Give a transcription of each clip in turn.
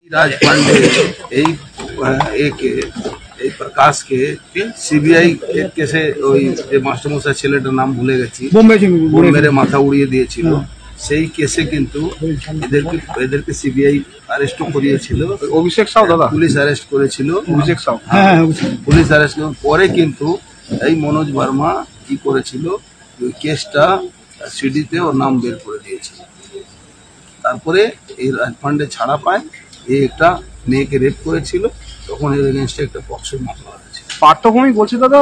राज पांडे प्रकाश के सीबीआई केसे मास्टरमশাই ছেলেটার নাম ভুলে গেছি মেরে মাথা উড়িয়ে দিয়েছিল সেই কেসে কিন্তু এদেরকে সিবিআই অ্যারেস্ট করিয়েছিল। অভিষেক সাউ দাদা পুলিশ অ্যারেস্ট করেছিল। অভিষেক সাউ পুলিশ অ্যারেস্ট পরে কিন্তু এই মনোজ বর্মা কি করেছিল ওই কেসটা সিডিতে ওর নাম বের করে দিয়েছিল। তারপরে এই রাজ পান্ডে ছাড়া পায় এই একটা মেয়েকে রেপ করেছিল তখন এর এগেইনস্টে একটা পক্সোর মামলা হয়েছে। পার্থভূমি বলছে দাদা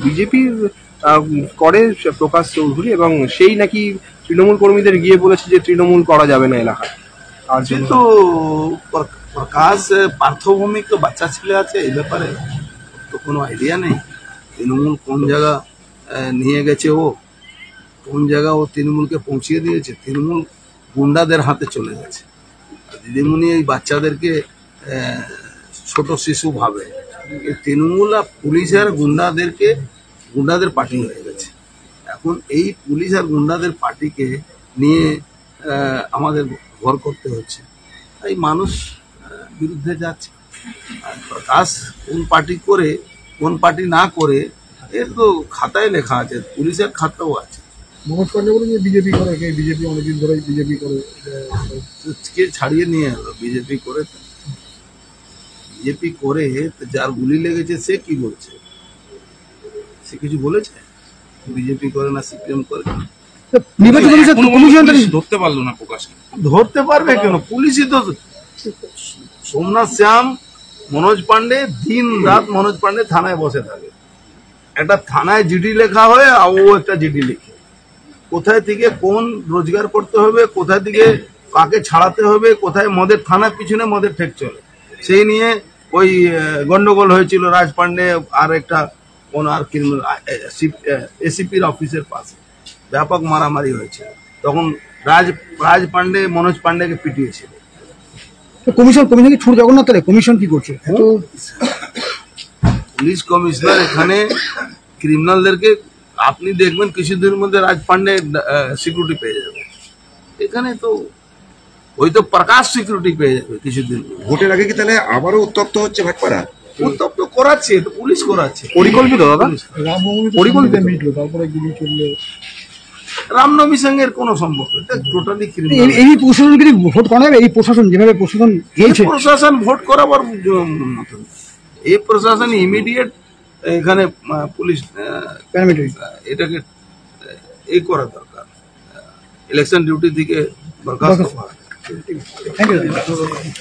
বিজেপি করে প্রকাশ চৌধুরী এবং সেই নাকি তৃণমূল কর্মীদের গিয়ে বলেছে যে তৃণমূল করা যাবে না এলাকায়। আর কিন্তু প্রকাশ পার্থভূমি তো বাচ্চা ছেলে আছে এই ব্যাপারে তো কোনো আইডিয়া নেই তৃণমূল কোন জায়গা নিয়ে গেছে ও কোন জায়গা ও তৃণমূলকে পৌঁছিয়ে দিয়েছে। তৃণমূল গুন্ডাদের হাতে চলে গেছে। দিদিমণি এই বাচ্চাদেরকে ছোট শিশু ভাবে তৃণমূল আর পুলিশ আর গুন্ডাদের পার্টি হয়ে গেছে। এখন এই পুলিশ আর গুন্ডাদের পার্টিকে নিয়ে আমাদের ঘর করতে হচ্ছে এই মানুষ বিরুদ্ধে যাচ্ছে। আর প্রকাশ কোন পার্টি করে কোন পার্টি না করে এর তো খাতায় লেখা আছে পুলিশের খাতাও আছে। মনোজ পান্ডে বলে যে বিজেপি করে বিজেপি অনেকদিন ধরে বিজেপি করে কে ছাড়িয়ে নিয়ে এলো বিজেপি করে যার গুলি লেগেছে সে কি বলছে সে কিছু বলেছে বিজেপি করে না সিপিএম করে ধরতে পারলো না প্রকাশ ধরতে পারবে কেন পুলিশই তো সোমনাথ শ্যাম মনোজ পান্ডে দিন রাত মনোজ পান্ডে থানায় বসে থাকে একটা থানায় জিডি লেখা হয় আর ও একটা জিডি লিখে কোথায় থেকে কোন রোজগার করতে হবে কোথায় থেকে কাকে ছাড়াতে হবে কোথায় মদের থানার পিছনে মদের ঠেক চলে সেই নিয়ে ওই গন্ডগোল হয়েছিল রাজ পান্ডে আর একটা কোন আর এসিপির অফিসের পাশে ব্যাপক মারামারি হয়েছে তখন রাজ পান্ডে মনোজ পান্ডেকে পিটিয়েছিল। কমিশন কি ছুট জগন্নাথ কমিশন কি করছে পুলিশ কমিশনার এখানে ক্রিমিনালদেরকে আপনি দেখবেন কিছুদিনের মধ্যে রাজ পান্ডে সিকিউরিটি পেয়ে যাবে এখানে তো ওই তো প্রকাশ সিকিউরিটি পেয়ে যাবে কিছুদিন। ভোটের আগে কি তাহলে আবারও উত্তপ্ত হচ্ছে ভাটপাড়া? উত্তপ্ত করাচ্ছে তো পুলিশ করাচ্ছে পরিকল্পিত দাদা পরিকল্পিত মিটলো তারপরে গুলি চললো রামনবমীর সঙ্গে এর কোনো সম্পর্ক টোটালি এই প্রশাসন কি ভোট করা যাবে এই প্রশাসন যেভাবে প্রশাসন প্রশাসন ভোট করাবার মতন এই প্রশাসন ইমিডিয়েট এখানে পুলিশ এটাকে এই করা দরকার ইলেকশন ডিউটি থেকে বরখাস্ত করা।